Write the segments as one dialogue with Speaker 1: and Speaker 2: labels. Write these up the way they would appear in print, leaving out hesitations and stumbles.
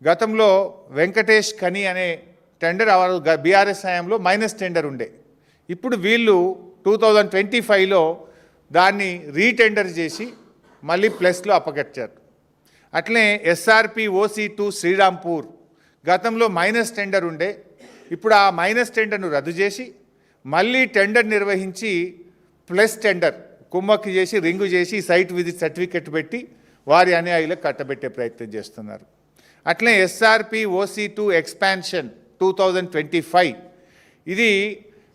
Speaker 1: గతంలో వెంకటేష్ కని అనే టెండర్ బీఆర్ఎస్ హయాంలో మైనస్ టెండర్ ఉండే. ఇప్పుడు వీళ్ళు 2025లో దాన్ని రీటెండర్ చేసి మళ్ళీ ప్లస్లో అప్పగట్టారు. అట్లనే ఎస్ఆర్పి OC2 శ్రీరాంపూర్ గతంలో మైనస్ టెండర్ ఉండే. ఇప్పుడు ఆ మైనస్ టెండర్ను రద్దు చేసి మళ్ళీ టెండర్ నిర్వహించి ప్లస్ టెండర్ కుమ్మక్కి చేసి రింగు చేసి సైట్ విజిట్ సర్టిఫికెట్ పెట్టి వారి అనుయాయులకు కట్టబెట్టే ప్రయత్నం చేస్తున్నారు. అట్లనే ఎస్ఆర్పి OC2 ఎక్స్పాన్షన్ 2025 ఇది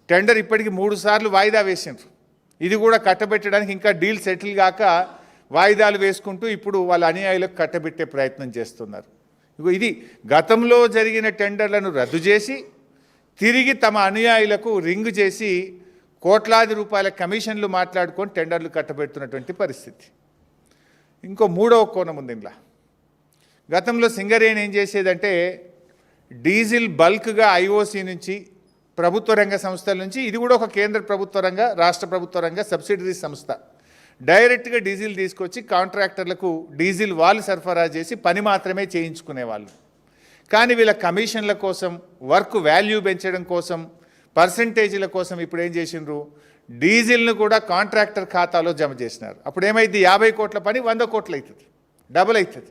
Speaker 1: టెండర్ ఇప్పటికి 3 సార్లు వాయిదా వేసిండ్రు. ఇది కూడా కట్టబెట్టడానికి ఇంకా డీల్ సెటిల్ కాక వాయిదాలు వేసుకుంటూ ఇప్పుడు వాళ్ళ అనుయాయులకు కట్టబెట్టే ప్రయత్నం చేస్తున్నారు. ఇది గతంలో జరిగిన టెండర్లను రద్దు చేసి తిరిగి తమ అనుయాయులకు రింగ్ చేసి కోట్లాది రూపాయల కమిషన్లు మాట్లాడుకొని టెండర్లు కట్టబెడుతున్నటువంటి పరిస్థితి. ఇంకో మూడవ కోణం ఉంది ఇందులో. గతంలో సింగరేణి ఏం చేసేదంటే డీజిల్ బల్క్గా IOC నుంచి ప్రభుత్వ రంగ సంస్థల నుంచి, ఇది కూడా ఒక కేంద్ర ప్రభుత్వ రంగ రాష్ట్ర ప్రభుత్వ రంగ సబ్సిడరీ సంస్థ, డైరెక్ట్గా డీజిల్ తీసుకొచ్చి కాంట్రాక్టర్లకు డీజిల్ వాళ్ళు సరఫరా చేసి పని మాత్రమే చేయించుకునేవాళ్ళు. కానీ వీళ్ళ కమిషన్ల కోసం, వర్క్ వాల్యూ పెంచడం కోసం, పర్సంటేజీల కోసం ఇప్పుడు ఏం చేసిండ్రు, డీజిల్ను కూడా కాంట్రాక్టర్ ఖాతాలో జమ చేసినారు. అప్పుడు ఏమైంది, 50 కోట్ల పని 100 కోట్లు అవుతుంది, డబుల్ అవుతుంది.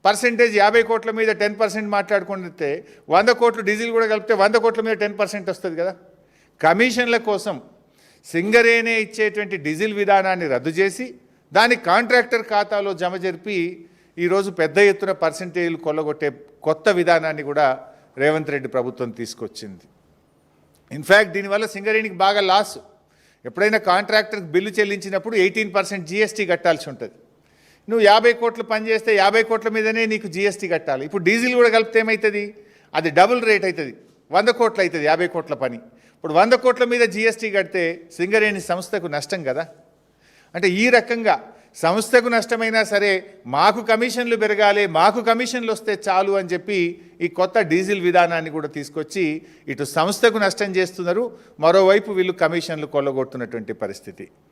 Speaker 1: పర్సంటేజ్ 50 కోట్ల మీద 10% మాట్లాడుకుంటే 100 కోట్లు డీజిల్ కూడా కలిపితే 100 కోట్ల మీద 10% వస్తుంది కదా. కమిషన్ల కోసం సింగరేణి ఇచ్చేటువంటి డీజిల్ విధానాన్ని రద్దు చేసి దాన్ని కాంట్రాక్టర్ ఖాతాలో జమ జరిపి ఈరోజు పెద్ద ఎత్తున పర్సంటేజీలు కొల్లగొట్టే కొత్త విధానాన్ని కూడా రేవంత్ రెడ్డి ప్రభుత్వం తీసుకొచ్చింది. ఇన్ఫ్యాక్ట్ దీనివల్ల సింగరేణికి బాగా లాస్. ఎప్పుడైనా కాంట్రాక్టర్కి బిల్లు చెల్లించినప్పుడు 18% GST కట్టాల్సి ఉంటుంది. నువ్వు 50 కోట్లు పని చేస్తే 50 కోట్ల మీదనే నీకు GST కట్టాలి. ఇప్పుడు డీజిల్ కూడా కలిపితే ఏమవుతుంది, అది డబుల్ రేట్ అవుతుంది, 100 కోట్లు అవుతుంది 50 కోట్ల పని. ఇప్పుడు 100 కోట్ల మీద GST కడితే సింగరేణి సంస్థకు నష్టం కదా. అంటే ఈ రకంగా సంస్థకు నష్టమైనా సరే మాకు కమిషన్లు పెరగాలి, మాకు కమిషన్లు వస్తే చాలు అని చెప్పి ఈ కొత్త డీజిల్ విధానాన్ని కూడా తీసుకొచ్చి ఇటు సంస్థకు నష్టం చేస్తున్నారు, మరోవైపు వీళ్ళు కమిషన్లు కొల్లగొడుతున్నటువంటి పరిస్థితి.